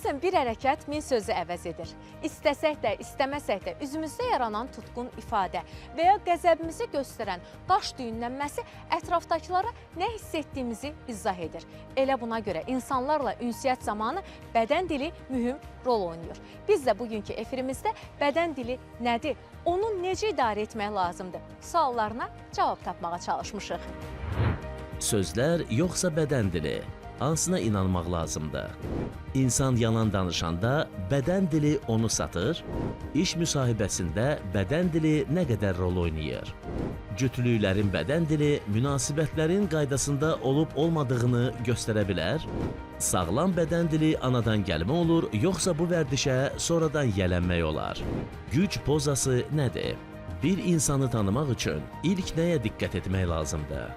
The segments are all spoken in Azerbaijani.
Bəzən bir hərəkət min sözü əvəz edir. İstəsək də, istəməsək də üzümüzdə yaranan tutqun ifadə və ya qəzəbimizi göstərən qaş düyünlənməsi ətrafdakılara nə hiss etdiyimizi izah edir. Elə buna görə insanlarla ünsiyyət zamanı bədən dili mühüm rol oynayır. Biz də bugünkü efirimizdə bədən dili nədir, onu necə idarə etmək lazımdır suallarına cavab tapmağa çalışmışıq. Sözlər yoxsa bədən dili? Hansına inanmaq lazımdır? İnsan yalan danışanda bədən dili onu satır? İş müsahibəsində bədən dili nə qədər rol oynayır? Cütlüklərin bədən dili münasibətlərin qaydasında olub-olmadığını göstərə bilər? Sağlam bədən dili anadan gəlmə olur, yoxsa bu vərdişə sonradan yələnmək olar? Güc pozası nədir? Bir insanı tanımaq üçün ilk nəyə diqqət etmək lazımdır?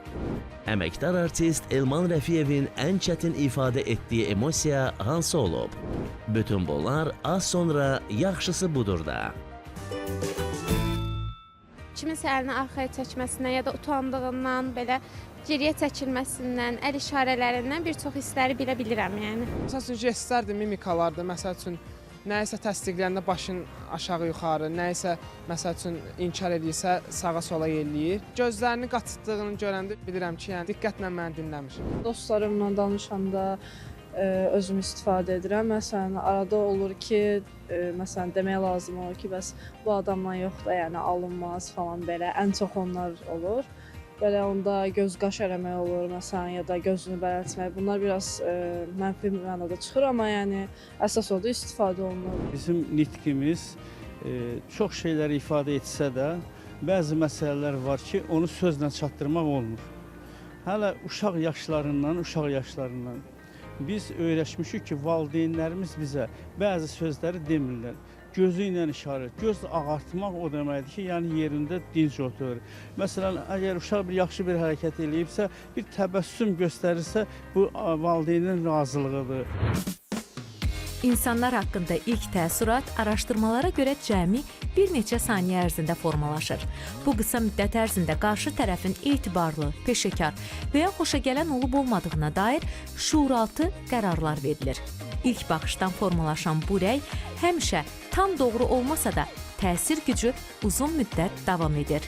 Əməkdar artist Elman Rəfiyevin ən çətin ifadə etdiyi emosiya hansı olub? Bütün bunlar az sonra yaxşısı budur da. Kiminsə əlini arxaya çəkməsindən ya da utandığından, belə geriyə çəkilməsindən, əl işarələrindən bir çox hissləri bilə bilirəm, yəni. Məsəl üçün, jestlərdir, mimikalardır, məsəl üçün, nəyisə təsdiqləyəndə başın aşağı-yuxarı, nəyisə məsəl üçün inkar edirsə sağa-sola yelləyir. Gözlərini qaçıtdığını görəndə bilirəm ki, yəni diqqətlə məni dinləmir. Dostlarımla danışanda özüm istifadə edirəm. Məsələn, arada olur ki, məsələn demək lazım olur ki, bəs bu adamla yox da, yəni alınmaz falan belə. Ən çox onlar olur. Belə onda göz-qaş eləmək olur, məsələn, ya da gözünü bərəltmək. Bunlar biraz mənfi mənada çıxır, amma yəni əsas odur istifadə olunur. Bizim nitqimiz çox şeyləri ifadə etsə də, bəzi məsələlər var ki, onu sözlə çatdırmaq olmur. Hələ uşaq yaşlarından biz öyrəşmişik ki, valideynlərimiz bizə bəzi sözləri demirlər. Gözü ilə işarə, göz ağartmaq o deməkdir ki, yəni yerində dinc oturur. Məsələn, əgər uşaq yaxşı bir hərəkət eləyibsə, bir təbəssüm göstərirsə, bu valideynin razılığıdır. İnsanlar haqqında ilk təəssürat araşdırmalara görə cəmi bir neçə saniyə ərzində formalaşır. Bu qısa müddət ərzində qarşı tərəfin etibarlı, peşəkar və ya xoşagələn olub-olmadığına dair şuuraltı qərarlar verilir. İlk baxışdan formalaşan bu rəy həmişə tam doğru olmasa da təsir gücü uzun müddət davam edir.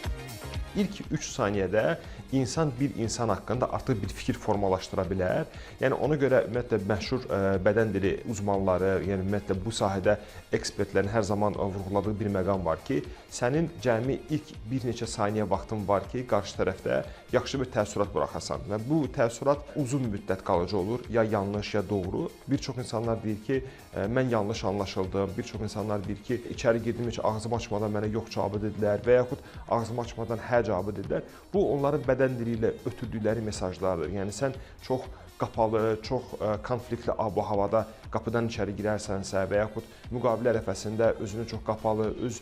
İlk 3 saniyədə insan bir insan haqqında artıq bir fikir formalaşdıra bilər. Yəni ona görə ümumiyyətlə məşhur bədən dili uzmanları, yəni ümumiyyətlə bu sahədə ekspertlərin hər zaman vurğuladığı bir məqam var ki, sənin cəmi ilk bir neçə saniyə vaxtın var ki, qarşı tərəfdə yaxşı bir təəssürat buraxasan və bu təəssürat uzun müddət qalıcı olur, ya yanlış, ya doğru. Bir çox insanlar deyir ki, mən yanlış anlaşıldım. Bir çox insanlar deyir ki, içəri girdim, heç ağzımı açmadan mənə yox cavabı dedilər və yaxud ağzımı açmadan hə cavabı dedilər. Bu onların bədən dili ilə ötürdükləri mesajlardır. Yəni sən çox qapalı, çox konfliktli ab-havada qapıdan içəri girərsənsə və yaxud müqavilə ərəfəsində özünü çox qapalı, öz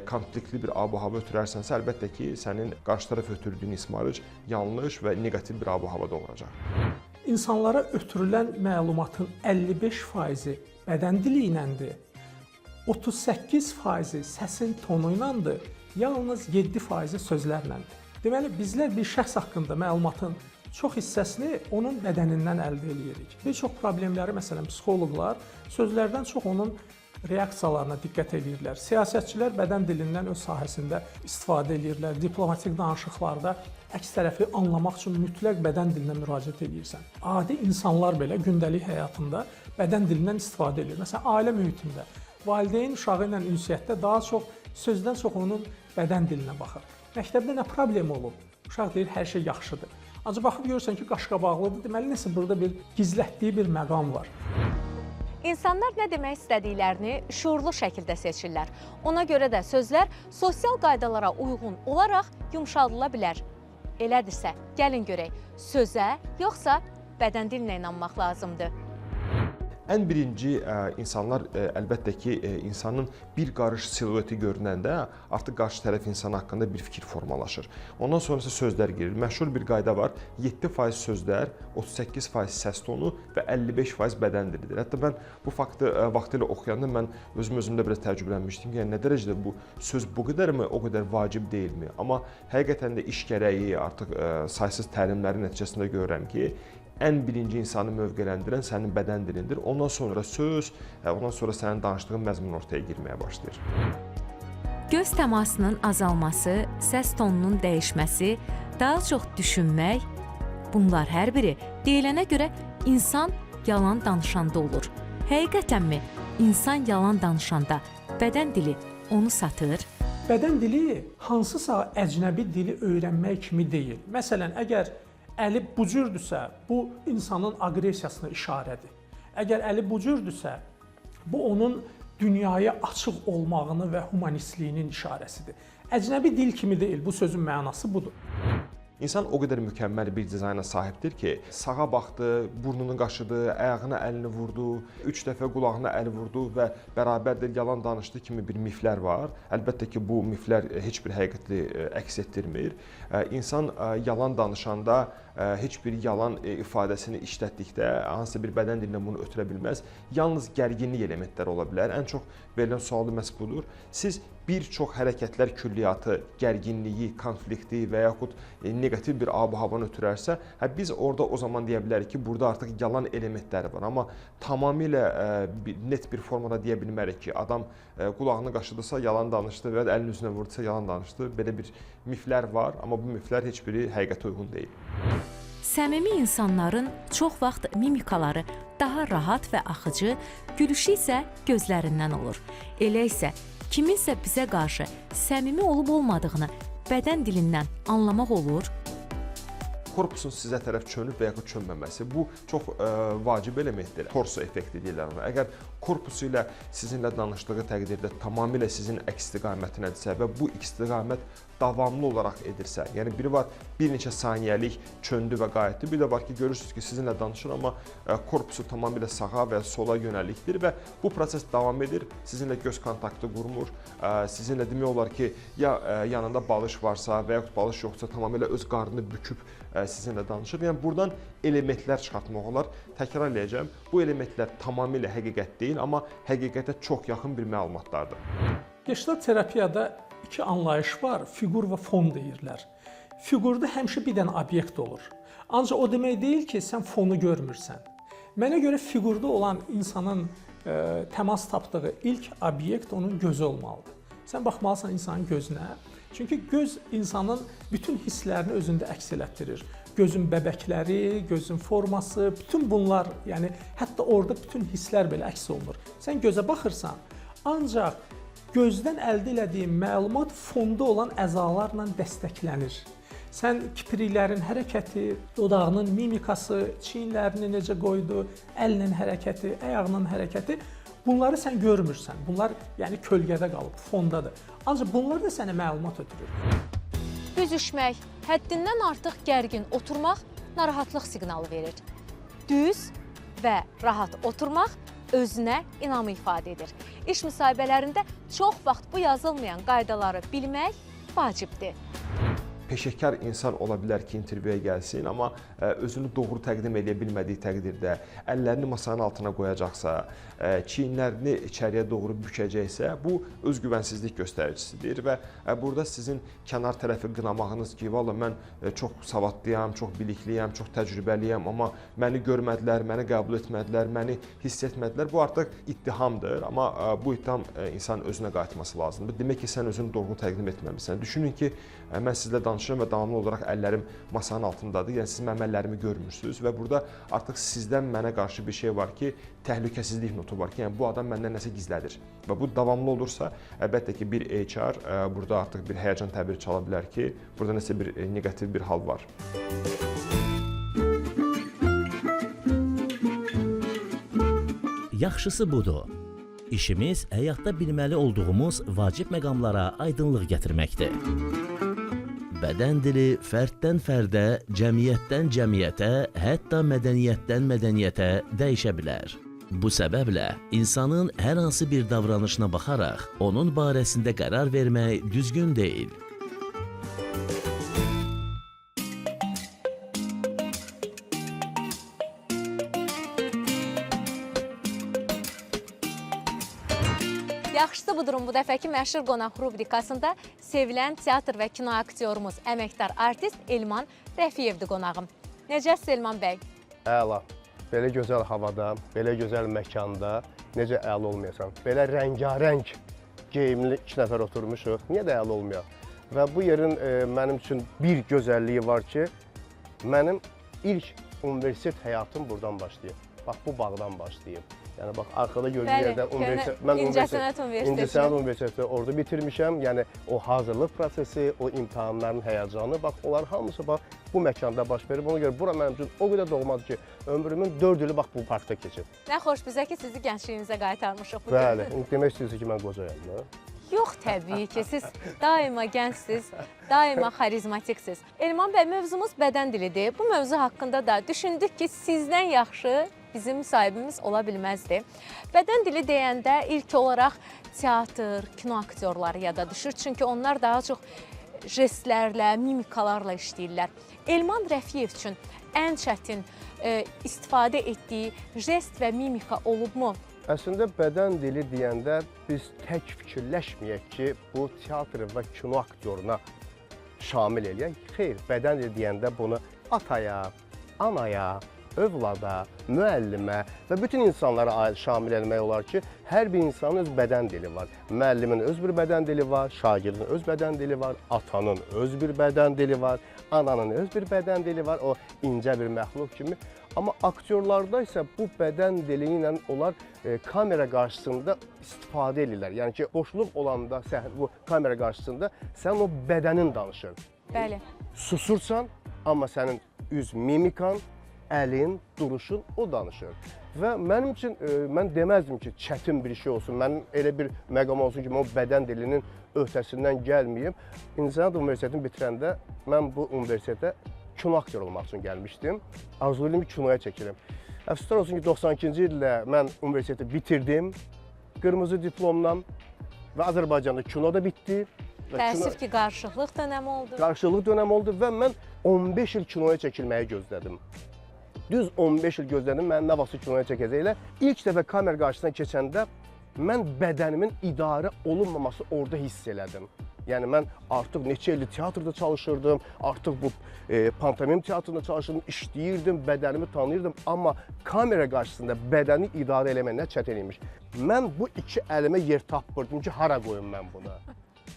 konfliktli bir ab-hava ötürərsənsə, əlbəttə ki, sənin qarşı tərəf ötürdüyün ismarıc yanlış və neqativ bir ab-havada olacaq. İnsanlara ötürülən məlumatın 55%-i bədən dili iləndir, 38%-i səsin tonu iləndir, yalnız 7%-i sözlərləndir. Deməli, bizlər bir şəxs haqqında məlumatın çox hissəsini onun bədənindən əldə edirik. Bir çox problemləri, məsələn, psixoloqlar sözlərdən çox onun reaksiyalarına diqqət edirlər. Siyasətçilər bədən dilindən öz sahəsində istifadə edirlər. Diplomatik danışıqlarda əks tərəfi anlamaq üçün mütləq bədən dilinə müraciət edirsən. Adi insanlar belə gündəlik həyatında bədən dilindən istifadə edir. Məsələn, ailə mühitində valideyn uşağı ilə ünsiyyətdə daha çox sözdən çox onun bədən dilinə baxır. Məktəbdə nə problem olub? Uşaq deyir, hər şey yaxşıdır. Ancaq baxıb görürsən ki, qaşqabaqlıdır, deməli nəsə burada bir gizlətdiyi bir məqam var. İnsanlar nə demək istədiklərini şuurlu şəkildə seçirlər. Ona görə də sözlər sosial qaydalara uyğun olaraq yumşaldıla bilər. Elədirsə, gəlin görək, sözə yoxsa bədən dilinə inanmaq lazımdır. Ən birinci insanlar əlbəttə ki, insanın bir qarış silueti görünəndə artıq qarşı tərəf insan haqqında bir fikir formalaşır. Ondan sonra isə sözlər girir. Məşhur bir qayda var. 7% sözlər, 38% səs tonu və 55% bədən dilidir. Hətta mən bu faktı vaxtilə oxuyanda mən özümdə biraz təəccüblənmişdim ki, yəni nə dərəcədə bu söz bu qədərmi, o qədər vacib deyilmi? Amma həqiqətən də iş gərəyi artıq saysız təlimlərin nəticəsində görürəm ki, ən birinci insanı mövqeləndirən sənin bədən dilindir. Ondan sonra söz, ondan sonra sənin danışdığın məzmun ortaya girməyə başlayır. Göz təmasının azalması, səs tonunun dəyişməsi, daha çox düşünmək, bunlar hər biri deyilənə görə insan yalan danışanda olur. Həqiqətənmi insan yalan danışanda bədən dili onu satır? Bədən dili hansısa əcnəbi dili öyrənmək kimi deyil. Məsələn, əgər əli bu cürdürsə, bu insanın aqressiyasına işarədir. Əgər əli bu cürdürsə, bu onun dünyaya açıq olmağını və humanistliyinin işarəsidir. Əcnəbi dil kimi deyil, bu sözün mənası budur. İnsan o qədər mükəmməl bir dizayna sahibdir ki, sağa baxdı, burnunu qaşıdı, ayağına əlini vurdu, 3 dəfə qulağına əl vurdu və bərabərdə yalan danışdığı kimi bir miflər var. Əlbəttə ki, bu miflər heç bir həqiqəti əks etdirmir. İnsan yalan danışanda heç bir yalan ifadəsini işlətdikdə hansısa bir bədən dilindən bunu ötürə bilməz. Yalnız gərginlik elementləri ola bilər. Ən çox verilən sual məhz budur. Siz bir çox hərəkətlər külliyyatı, gərginliyi, konflikti və yaxud negativ bir ab-havanı ötürərsə, biz orada o zaman deyə bilərik ki, burada artıq yalan elementləri var. Amma tamamilə net bir formada deyə bilmərik ki, adam qulağını qaşıdısa yalan danışdı və əlini üzünə vurdusa yalan danışdı. Belə bir miflər var, amma bu miflər heç biri həqiqətə uyğun deyil. Səmimi insanların çox vaxt mimikaları daha rahat və axıcı, gülüşü isə gözlərindən olur. Elə isə kiminsə bizə qarşı səmimi olub-olmadığını bədən dilindən anlamaq olur. Korpusun sizə tərəf çönüb və yaxud çönməməsi bu çox vacib elementdir. Torso effekti deyirlər ona. Əgər korpusu ilə sizinlə danışdığı təqdirdə tamamilə sizin əks istiqamətindədirsə və bu istiqamət davamlı olaraq edirsə, yəni biri var bir neçə saniyəlik çöndü və qayıtdı, bir də var ki, görürsünüz ki, sizinlə danışır, amma korpusu tamamilə sağa və sola yönəlikdir və bu proses davam edir, sizinlə göz kontaktı qurmur, sizinlə demək olar ki, ya yanında balış varsa və yaxud balış yoxsa tamamilə öz qarnını büküb sizinlə danışır. Yəni buradan elementlər çıxartmaq olar. Təkrar edəcəm, bu elementlər tamamilə həqiqət deyil, amma həqiqətə çox yaxın bir məlumatlardır. Gestalt terapiyada iki anlayış var, fiqur və fon deyirlər. Fiqurda həmişə bir dənə obyekt olur. Ancaq o demək deyil ki, sən fonu görmürsən. Mənə görə fiqurda olan insanın təmas tapdığı ilk obyekt onun gözü olmalıdır. Sən baxmalısan insanın gözünə. Çünki göz insanın bütün hisslərini özündə əks elətdirir. Gözün bəbəkləri, gözün forması, bütün bunlar, yəni hətta orada bütün hisslər belə əks olunur. Sən gözə baxırsan, ancaq gözdən əldə elədiyin məlumat fonda olan əzalarla dəstəklənir. Sən kipriklərin hərəkəti, dodağının mimikası, çiyinlərini necə qoydu, əlinin hərəkəti, ayağının hərəkəti, bunları sən görmürsən. Bunlar yəni kölgədə qalıb, fondadır. Ancaq bunlar da sənə məlumat ötürür. Büzüşmək, həddindən artıq gərgin oturmaq narahatlıq siqnalı verir. Düz və rahat oturmaq özünə inamı ifadə edir. İş müsahibələrində çox vaxt bu yazılmayan qaydaları bilmək vacibdir. Peşəkar insan ola bilər ki, intervyuya gəlsin, amma özünü doğru təqdim edə bilmədiyi təqdirdə, əllərini masanın altına qoyacaqsa, çiyinlərini içəriyə doğru bükəcəksə, bu özgüvənsizlik göstəricisidir və burada sizin kənar tərəfi qınamağınız ki, valla mən çox savadlıyam, çox bilikliyəm, çox təcrübəliyəm, amma məni görmədilər, məni qəbul etmədilər, məni hiss etmədilər. Bu artıq ittihamdır, amma bu ittiham insan özünə qayıtması lazımdır. Demək ki, sən özünü doğru təqdim etməmisən. Düşünün ki, mən sizlə danışıram və davamlı olaraq əllərim masanın altındadır. Yəni siz mənim əllərimi görmürsünüz və burada artıq sizdən mənə qarşı bir şey var ki, təhlükəsizlik notu var ki, yəni bu adam məndən nəsə gizlədir. Və bu davamlı olursa, əlbəttə ki, bir HR burada artıq bir həyəcan təbiri çala bilər ki, burada nəsə bir neqativ bir hal var. Yaxşısı budur. İşimiz həyatda bilməli olduğumuz vacib məqamlara aydınlıq gətirməkdir. Bədən dili fərddən fərdə, cəmiyyətdən cəmiyyətə, hətta mədəniyyətdən mədəniyyətə dəyişə bilər. Bu səbəblə insanın hər hansı bir davranışına baxaraq onun barəsində qərar vermək düzgün deyil. Yaxşısı budurum, bu dəfəki məşhur qonaq rubrikasında sevilən teatr və kino aktyorumuz, əməkdar artist Elman Rəfiyevdir qonağım. Necəsiz Elman bəy? Əla. Belə gözəl havada, belə gözəl məkanda necə əla olmayasan? Belə rəngarəng geyimli 2 nəfər oturmuşuq. Niyə də əla olmayaq? Və bu yerin mənim üçün bir gözəlliyi var ki, mənim ilk universitet həyatım buradan başlayıb. Bax, bu bağdan başlayıb. Yəni, bax, arxada gördüyüm yerdə İncəsənət Universiteti. İncəsənət Universiteti orada bitirmişəm. Yəni, o hazırlıq prosesi, o imtahanların həyəcanı, bax, onlar hamısı bax, bu məkanda baş verib. Ona görə bura mənim üçün o qədər doğmadır ki, ömrümün 4 ili bax, bu parkda keçib. Nə xoş bizə ki, sizi gəncliyinizə qaytarmışıq. Bəli, demək istəyirsiniz ki, mən qocayam da. Yox, təbii ki, siz daima gəncsiniz, daima xarizmatiksiniz. Elman bəy, mövzumuz bədən dilidir. Bu mövzu haqqında da düşündük ki, sizdən yaxşı bizim müsahibimiz ola bilməzdi. Bədən dili deyəndə ilk olaraq teatr, kino aktyorları yada düşür. Çünki onlar daha çox jestlərlə, mimikalarla işləyirlər. Elman Rəfiyev üçün ən çətin istifadə etdiyi jest və mimika olubmu? Əslində, bədən dili deyəndə biz tək fikirləşməyək ki, bu teatr və kino aktyoruna şamil eləyək. Xeyr, bədən dili deyəndə bunu ataya, anaya, övlada, müəllimə və bütün insanlara şamil etmək olar ki, hər bir insanın öz bədən dili var. Müəllimin öz bir bədən dili var, şagirdin öz bədən dili var, atanın öz bir bədən dili var, ananın öz bir bədən dili var, o incə bir məxluq kimi. Amma aktyorlarda isə bu bədən dili ilə onlar kamera qarşısında istifadə edirlər. Yəni ki, boşluq olanda bu kamera qarşısında sən o bədənin danışır. Bəli. Susursan, amma sənin üz mimikan, əlin, duruşun o danışır. Və mənim üçün, mən deməzdim ki, çətin bir şey olsun, mənim elə bir məqam olsun ki, mən o bədən dilinin öhdəsindən gəlməyim. İncəsənət Universitetini bitirəndə mən bu universitetə kino aktyor olmaq üçün gəlmişdim. Arzulaydım ki, kinoya çəkirim. Əfsuslar olsun ki, 92-ci ildə mən universiteti bitirdim, qırmızı diplomla və Azərbaycanda kino da bitdi. Təəssüf ki, qarşılıq dönəmi oldu. Qarşılıq dönəmi oldu və mən 15 il kinoya çəkilməyi gözlədim. Düz 15 il gözlədim, mən nə vaxtsa kinoya çəkəcəklər. İlk dəfə kamera qarşısına keçəndə mən bədənimin idarə olunmaması orada hiss elədim. Yəni mən artıq neçə ildir teatrda çalışırdım, artıq bu pantomim teatrında çalışırdım, işləyirdim, bədənimi tanıyırdım. Amma kamera qarşısında bədəni idarə eləmək nə çətin imiş. Mən bu iki əlimə yer tapırdım ki, hara qoyum mən buna?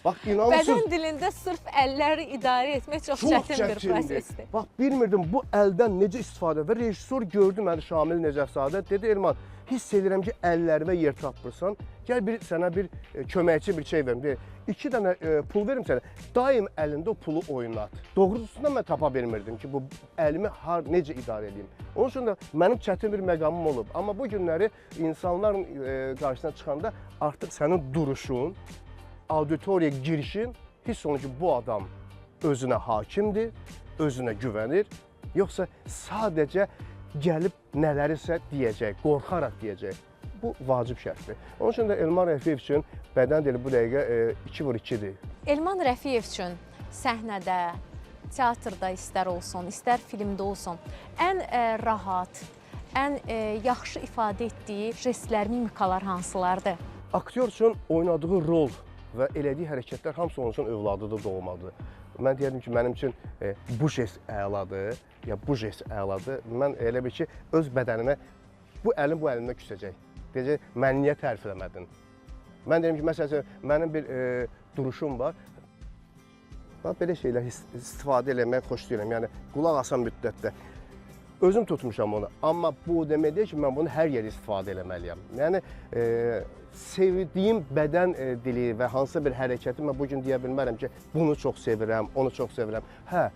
Bax, inanırsınız. Bədən dilində sırf əlləri idarə etmək çox çətin bir prosesdir. Bax, bilmirdim bu əldən necə istifadə və rejissor gördü məni Şamil Necəfzadə, dedi Elman, hiss edirəm ki, əllərimə yer tapırsan, gəl sənə bir köməkçi bir şey verim. 2 dənə pul verim sənə, daim əlində o pulu oynat. Doğrusunda mən tapa bilmirdim ki, bu əlimi necə idarə edeyim. Onun üçün də mənim çətin bir məqamım olub. Amma bu günləri insanların qarşısına çıxanda artıq sənin duruşun, auditoriya girişin hiss olunur ki, bu adam özünə hakimdir, özünə güvənir, yoxsa sadəcə gəlib nələrisə deyəcək, qorxaraq deyəcək. Bu vacib şərtdir. Onun üçün də Elman Rəfiyev üçün bədən dili bu dəqiqə 2/2-dir. Elman Rəfiyev üçün səhnədə, teatrda istər olsun, istər filmdə olsun, ən rahat, ən yaxşı ifadə etdiyi jestlər, mimikalar hansılardır? Aktyor üçün oynadığı rol və elədiyi hərəkətlər hamısı onun üçün övladıdır, doğmadır. Mən deyərdim ki, mənim üçün bu jest əladır, ya bu jest əladır. Mən elə bir ki, öz bədənimə, bu əlim bu əlimdə küsəcək. Deyəcək, məni niyə tərif eləmədin? Mən deyirəm ki, məsələn, mənim bir duruşum var. Belə şeylər istifadə eləmək xoşlayıram. Yəni, qulaq asan müddətdə. Özüm tutmuşam onu, amma bu demək deyil ki, mən bunu hər yerə istifadə eləməliyəm. Yəni, sevdiyim bədən dili və hansısa bir hərəkəti mən bugün deyə bilmərəm ki, bunu çox sevirəm, onu çox sevirəm. Hə,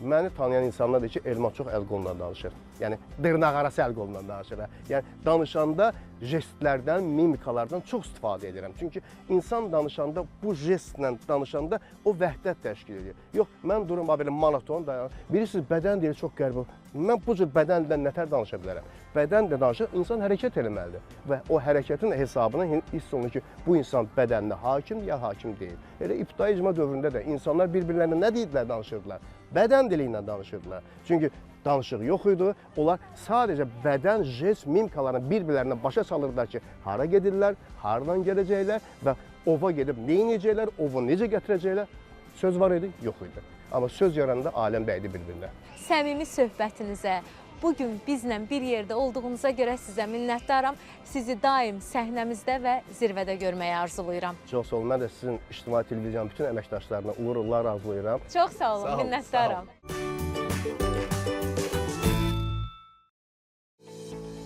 məni tanıyan insanlar deyir ki, Elman çox əl-qolundan danışır. Yəni, dırnaq arası əl-qolundan danışır. Yəni, danışanda jestlərdən, mimikalardan çox istifadə edirəm. Çünki insan danışanda, bu jestlə danışanda o vəhdət təşkil edir. Yox, mən durum belə monoton dayanır. Bilirsiniz, bədən dili çox qəribə. Mən bu cür bədən dildən nətər danışa bilərəm? Bədən də danışır, insan hərəkət eləməlidir. Və o hərəkətin hesabına hiss olunur ki, bu insan bədəninə hakim ya hakim deyil. Elə ibtidai icma dövründə də insanlar bir-birlərinə nə deyirlər, danışırdılar? Bədən dili ilə danışırdılar. Çünki danışıq yox idi. Onlar sadəcə bədən, jest, mimikalarını bir-birlərinə başa salırdılar ki, hara gedirlər, haradan gələcəklər və ova gedib nə edəcəklər, ovu necə gətirəcəklər. Söz var idi, yox idi. Amma söz yaranda aləm dəydi bir-birinə. Səmimi söhbətinizə, Bugün bizlə bir yerdə olduğunuza görə sizə minnətdaram. Sizi daim səhnəmizdə və zirvədə görməyi arzulayıram. Çox sağ olun. Mən də sizin İctimai Televiziyanın bütün əməkdaşlarına uğurlar arzulayıram. Çox sağ olun, Sağ olun, minnətdaram.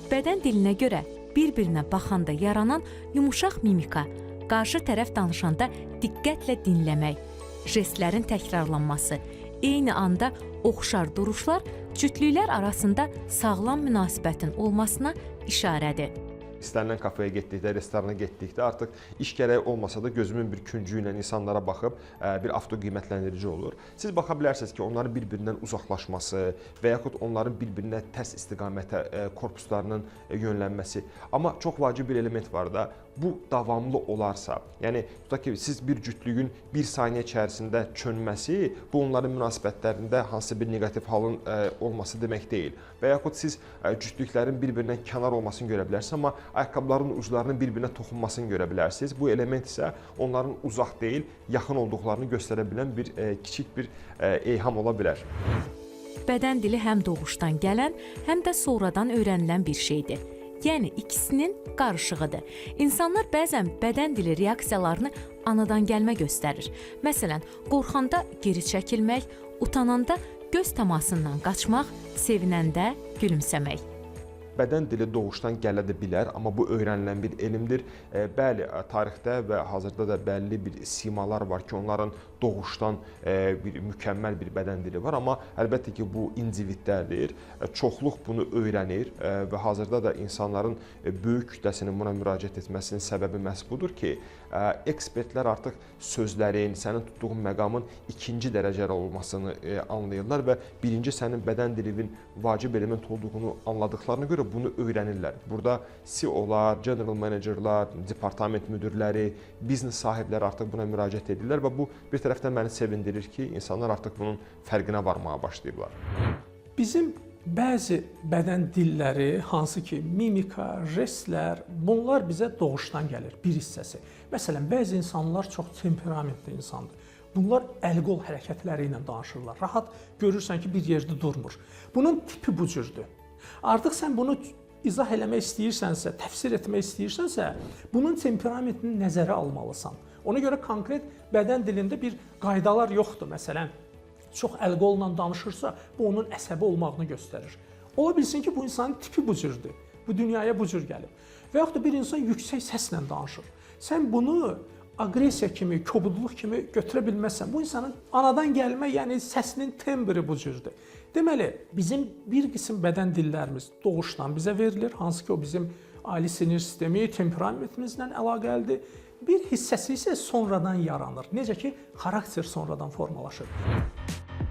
Bədən dilinə görə bir-birinə baxanda yaranan yumuşaq mimika, qarşı tərəf danışanda diqqətlə dinləmək, jestlərin təkrarlanması, eyni anda oxşar duruşlar cütlüklər arasında sağlam münasibətin olmasına işarədir. İstənilən kafeyə getdikdə, restorana getdikdə artıq iş gərəyi olmasa da gözümün bir küncü ilə insanlara baxıb bir avtoqiymətləndirici olur. Siz baxa bilərsiniz ki, onların bir-birindən uzaqlaşması və yaxud onların bir-birinə tərs istiqamətə korpuslarının yönlənməsi. Amma çox vacib bir element var da, bu davamlı olarsa, yəni tutaq ki, siz bir cütlüyün bir saniyə içərisində çönməsi, bu onların münasibətlərində hansısa bir neqativ halın olması demək deyil. Və yaxud siz cütlüklərin bir-birindən kənar olmasını görə bilərsiniz, amma ayaqqabıların uclarının bir-birinə toxunmasını görə bilərsiniz. Bu element isə onların uzaq deyil, yaxın olduqlarını göstərə bilən bir kiçik bir eyham ola bilər. Bədən dili həm doğuşdan gələn, həm də sonradan öyrənilən bir şeydir. Yəni ikisinin qarışığıdır. İnsanlar bəzən bədən dili reaksiyalarını anadan gəlmə göstərir. Məsələn, qorxanda geri çəkilmək, utananda göz təmasından qaçmaq, sevinəndə gülümsəmək. Bədən dili doğuşdan gələ də bilər, amma bu öyrənilən bir elmdir. Bəli, tarixdə və hazırda da bəlli bir simalar var ki, onların doğuşdan bir mükəmməl bir bədən dili var, amma əlbəttə ki, bu individlərdir. Çoxluq bunu öyrənir və hazırda da insanların böyük kütləsinin buna müraciət etməsinin səbəbi məhz budur ki, ekspertlər artıq sözlərin, sənin tutduğun məqamın ikinci dərəcəli olmasını anlayırlar və birinci sənin bədən dilinin vacib element olduğunu anladıqlarına görə bunu öyrənirlər. Burada CEO-lar, general managerlar, departament müdirləri, biznes sahibləri artıq buna müraciət edirlər və bu bir tərəfdən məni sevindirir ki, insanlar artıq bunun fərqinə varmağa başlayıblar. Bizim bəzi bədən dilləri, hansı ki, mimika, jestlər, bunlar bizə doğuşdan gəlir, bir hissəsi. Məsələn, bəzi insanlar çox temperamentli insandır. Bunlar əl-qol hərəkətləri ilə danışırlar. Rahat görürsən ki, bir yerdə durmur. Bunun tipi bu cürdür. Artıq sən bunu izah eləmək istəyirsənsə, təfsir etmək istəyirsənsə, bunun temperamentini nəzərə almalısan. Ona görə konkret bədən dilində bir qaydalar yoxdur. Məsələn, çox əl-qolla danışırsa, bu onun əsəbi olmağını göstərir. Ola bilsin ki, bu insanın tipi bu cürdür. Bu dünyaya bu cür gəlib. Və yaxud da bir insan yüksək səslə danışır. Sən bunu aqressiya kimi, kobudluq kimi götürə bilməzsən. Bu insanın anadan gəlmə, yəni səsinin tembri bu cürdür. Deməli, bizim bir qism bədən dillərimiz doğuşdan bizə verilir, hansı ki, o bizim ali sinir sistemi, temperamentimizlə əlaqəlidir. Bir hissəsi isə sonradan yaranır. Necə ki, xarakter sonradan formalaşır.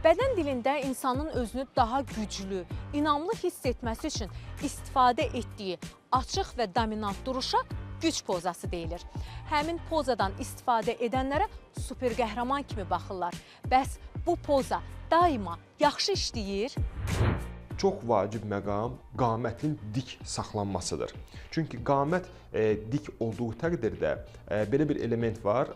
Bədən dilində insanın özünü daha güclü, inamlı hiss etməsi üçün istifadə etdiyi açıq və dominant duruşa güc pozası deyilir. Həmin pozadan istifadə edənlərə super qəhrəman kimi baxırlar. Bəs bu poza daima yaxşı işləyir? Çox vacib məqam qamətin dik saxlanmasıdır. Çünki qamət dik olduğu təqdirdə belə bir element var,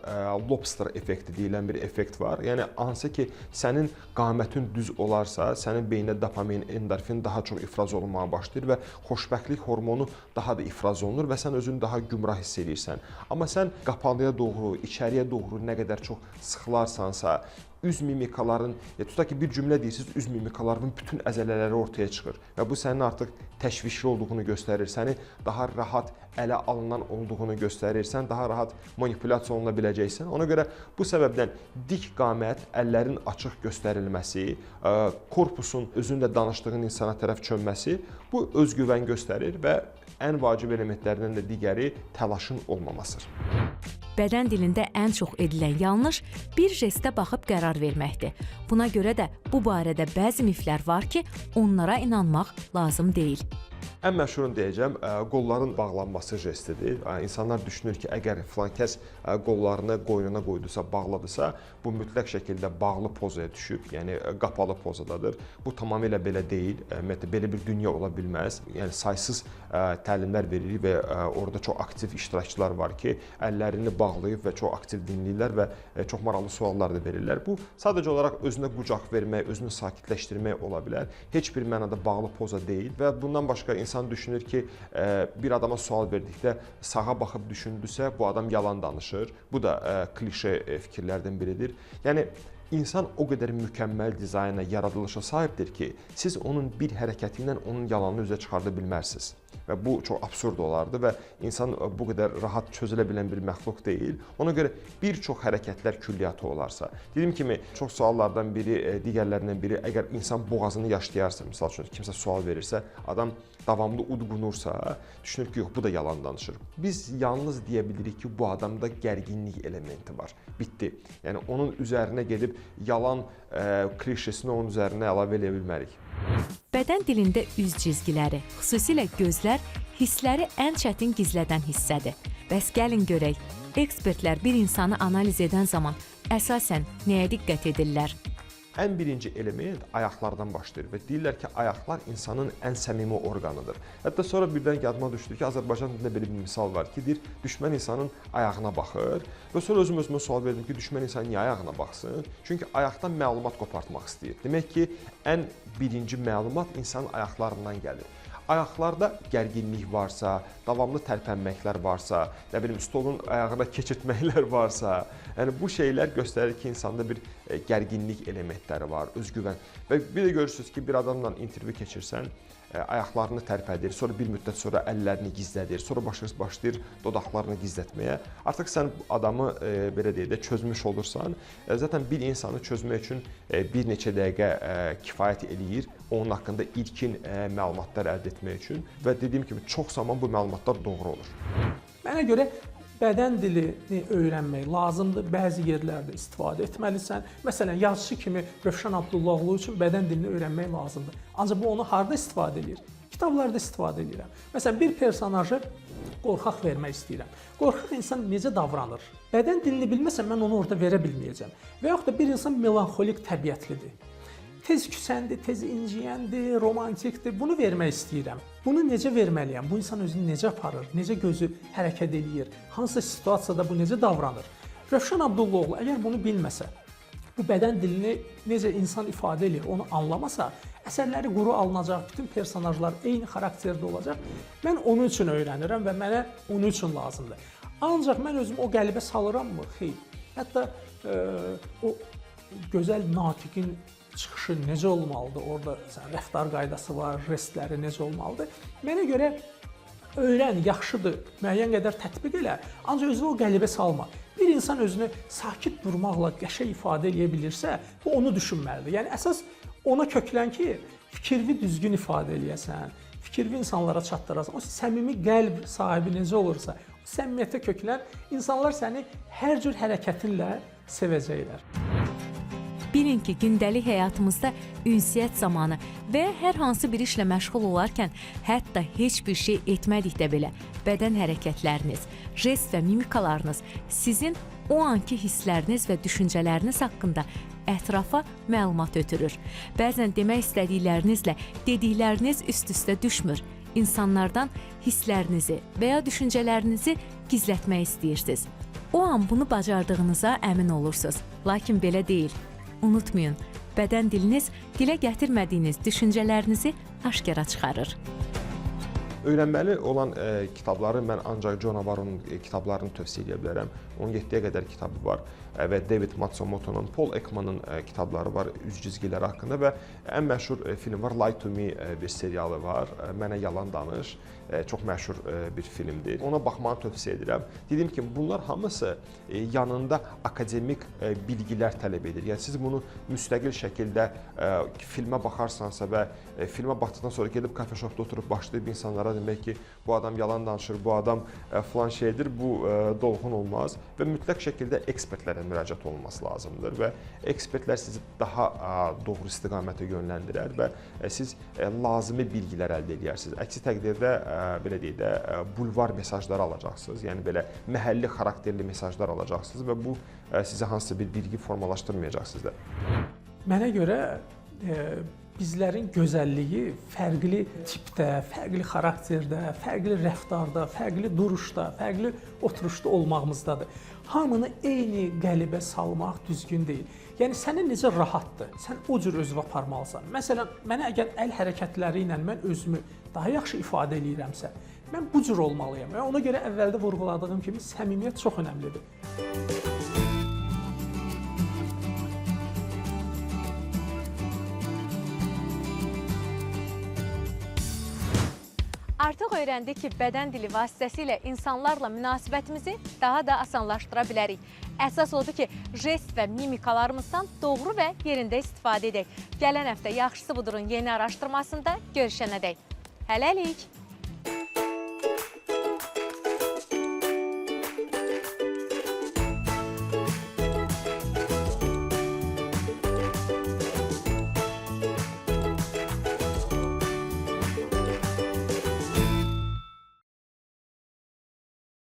lobster effekti deyilən bir effekt var. Yəni hansı ki, sənin qamətin düz olarsa, sənin beynində dopamin, endorfin daha çox ifraz olunmağa başlayır və xoşbəxtlik hormonu daha da ifraz olunur və sən özünü daha gümrah hiss edirsən. Amma sən qapalıya doğru, içəriyə doğru nə qədər çox sıxılarsansa, üz mimikaların, tutaq ki, bir cümlə deyirsiniz, üz mimikalarının bütün əzələləri ortaya çıxır və bu sənin artıq təşvişli olduğunu göstərir, səni daha rahat ələ alınan olduğunu göstərir, sən daha rahat manipulyasiya oluna biləcəksən. Ona görə bu səbəbdən dik qamət, əllərin açıq göstərilməsi, korpusun özünlə danışdığın insana tərəf çönməsi bu özgüvən göstərir və ən vacib elementlərindən də digəri təlaşın olmamasıdır. Bədən dilində ən çox edilən yanlış bir jestə baxıb qərar verməkdir. Buna görə də bu barədə bəzi miflər var ki, onlara inanmaq lazım deyil. Ən məşhurunu deyəcəm, qolların bağlanması jestidir. İnsanlar düşünür ki, əgər filan kəs qollarını qoynuna qoydusa, bağladısa, bu mütləq şəkildə bağlı pozaya düşüb, yəni qapalı pozadadır. Bu tamamilə belə deyil. Ümumiyyətlə belə bir dünya ola bilməz. Yəni saysız təlimlər veririk və orada çox aktiv iştirakçılar var ki, əllərini bağlayıb və çox aktiv dinləyirlər və çox maraqlı suallar da verirlər. Bu sadəcə olaraq özünə qucaq vermək, özünü sakitləşdirmək ola bilər. Heç bir mənada bağlı poza deyil və bundan başqa insan düşünür ki, bir adama sual verdikdə sağa baxıb düşündüsə, bu adam yalan danışır. Bu da klişe fikirlərdən biridir. Yəni İnsan o qədər mükəmməl dizayna, yaradılışa sahibdir ki, siz onun bir hərəkəti ilə onun yalanını üzə çıxarda bilmərsiniz. Və bu çox absurd olardı və insan bu qədər rahat çözülə bilən bir məxluq deyil. Ona görə bir çox hərəkətlər külliyyatı olarsa, dediyim kimi çox suallardan biri, digərlərindən biri, əgər insan boğazını yaşlayarsa, misal üçün kimsə sual verirsə, adam davamlı udqunursa, düşünür ki, yox, bu da yalan danışır. Biz yalnız deyə bilirik ki, bu adamda gərginlik elementi var. Bitdi. Yəni onun üzərinə gedib yalan klişesini onun üzərinə əlavə edə bilmərik. Bədən dilində üz cizgiləri, xüsusilə gözlər hissləri ən çətin gizlədən hissədir. Bəs gəlin görək, ekspertlər bir insanı analiz edən zaman əsasən nəyə diqqət edirlər? Ən birinci element ayaqlardan başlayır və deyirlər ki, ayaqlar insanın ən səmimi orqanıdır. Hətta sonra birdən yadıma düşdü ki, Azərbaycan dilində belə bir misal var ki, deyir, düşmən insanın ayağına baxır və sonra özümə sual verdim ki, düşmən insan niyə ayağına baxsın? Çünki ayaqdan məlumat qopartmaq istəyir. Demək ki, ən birinci məlumat insanın ayaqlarından gəlir. Ayaqlarda gərginlik varsa, davamlı tərpənməklər varsa, nə bilim stolun ayağına keçirtməklər varsa, yəni bu şeylər göstərir ki, insanda bir gərginlik elementləri var, özgüvən. Və bir də görürsünüz ki, bir adamla intervyu keçirsən, ayaqlarını tərpədir, sonra bir müddət sonra əllərini gizlədir, sonra başlayır dodaqlarını gizlətməyə. Artıq sən adamı belə deyək də çözmüş olursan, zaten bir insanı çözmək üçün bir neçə dəqiqə kifayət eləyir onun haqqında ilkin məlumatlar əldə etmək üçün və dediyim kimi çox zaman bu məlumatlar doğru olur. Mənə görə bədən dilini öyrənmək lazımdır. Bəzi yerlərdə istifadə etməlisən. Məsələn, yazıçı kimi Rövşən Abdullaoğlu üçün bədən dilini öyrənmək lazımdır. Ancaq bu onu harda istifadə edir? Kitablarda istifadə edirəm. Məsələn, bir personajı qorxaq vermək istəyirəm. Qorxaq insan necə davranır? Bədən dilini bilməsəm mən onu orada verə bilməyəcəm. Və yaxud da bir insan melanxolik təbiətlidir. Tez küsəndir, tez inciyəndir, romantikdir. Bunu vermək istəyirəm. Bunu necə verməliyəm? Bu insan özünü necə aparır? Necə gözü hərəkət eləyir? Hansı situasiyada bu necə davranır? Rövşən Abdullaoğlu əgər bunu bilməsə, bu bədən dilini necə insan ifadə edir, onu anlamasa, əsərləri quru alınacaq, bütün personajlar eyni xarakterdə olacaq. Mən onun üçün öyrənirəm və mənə onun üçün lazımdır. Ancaq mən özümü o qəlibə salırammı? Xeyr. Hətta o gözəl natiqin çıxışı necə olmalıdır? Orada rəftar qaydası var, restləri necə olmalıdır? Mənə görə öyrən, yaxşıdır, müəyyən qədər tətbiq elə, ancaq özünü o qəlibə salma. Bir insan özünü sakit durmaqla qəşəng ifadə edə bilirsə, bu onu düşünməlidir. Yəni əsas ona köklən ki, fikrini düzgün ifadə eləyəsən, fikrini insanlara çatdırasan. O səmimi qəlb sahibi necə olursa, o səmimiyyətə köklən insanlar səni hər cür hərəkətinlə sevəcəklər. Bilin ki, gündəlik həyatımızda ünsiyyət zamanı və hər hansı bir işlə məşğul olarkən, hətta heç bir şey etmədikdə belə bədən hərəkətləriniz, jest və mimikalarınız sizin o anki hissləriniz və düşüncələriniz haqqında ətrafa məlumat ötürür. Bəzən demək istədiklərinizlə dedikləriniz üst-üstə düşmür. İnsanlardan hisslərinizi və ya düşüncələrinizi gizlətmək istəyirsiniz. O an bunu bacardığınıza əmin olursunuz. Lakin belə deyil. Unutmayın, bədən diliniz dilə gətirmədiyiniz düşüncələrinizi aşkara çıxarır. Öyrənməli olan kitabları mən ancaq John Navarro'nun kitablarını tövsiyə edə bilərəm. 17-yə qədər kitabı var və David Matsumoto'nun, Paul Ekman'ın kitabları var üz cizgiləri haqqında və ən məşhur film var, Lie to Me bir serialı var, Mənə Yalan Danış. çox məşhur bir filmdir. Ona baxmanı tövsiyə edirəm. Dediyim kimi, bunlar hamısı yanında akademik bilgilər tələb edir. Yəni siz bunu müstəqil şəkildə filmə baxarsansa və filmə baxdıqdan sonra gedib kafe-şopda oturub başlayıb insanlara demək ki, bu adam yalan danışır, bu adam filan şeydir, bu dolğun olmaz və mütləq şəkildə ekspertlərə müraciət olunması lazımdır və ekspertlər sizi daha doğru istiqamətə yönləndirər və siz lazımi bilgilər əldə edərsiniz. Əksi təqdirdə belə deyək də bulvar mesajları alacaqsınız. Yəni belə məhəlli xarakterli mesajlar alacaqsınız və bu sizə hansısa bir bilgi formalaşdırmayacaq sizdə. Mənə görə bizlərin gözəlliyi fərqli tipdə, fərqli xarakterdə, fərqli rəftarda, fərqli duruşda, fərqli oturuşda olmağımızdadır. Hamını eyni qəlibə salmaq düzgün deyil. Yəni sənin necə rahatdır, sən o cür özünü aparmalısan. Məsələn, mənə əgər əl hərəkətləri ilə mən özümü daha yaxşı ifadə edirəmsə, mən bu cür olmalıyam. Və ona görə əvvəldə vurğuladığım kimi səmimiyyət çox önəmlidir. Artıq öyrəndik ki, bədən dili vasitəsilə insanlarla münasibətimizi daha da asanlaşdıra bilərik. Əsas odur ki, jest və mimikalarımızdan doğru və yerində istifadə edək. Gələn həftə Yaxşısı Budurun yeni araşdırmasında görüşənədək. Hələlik!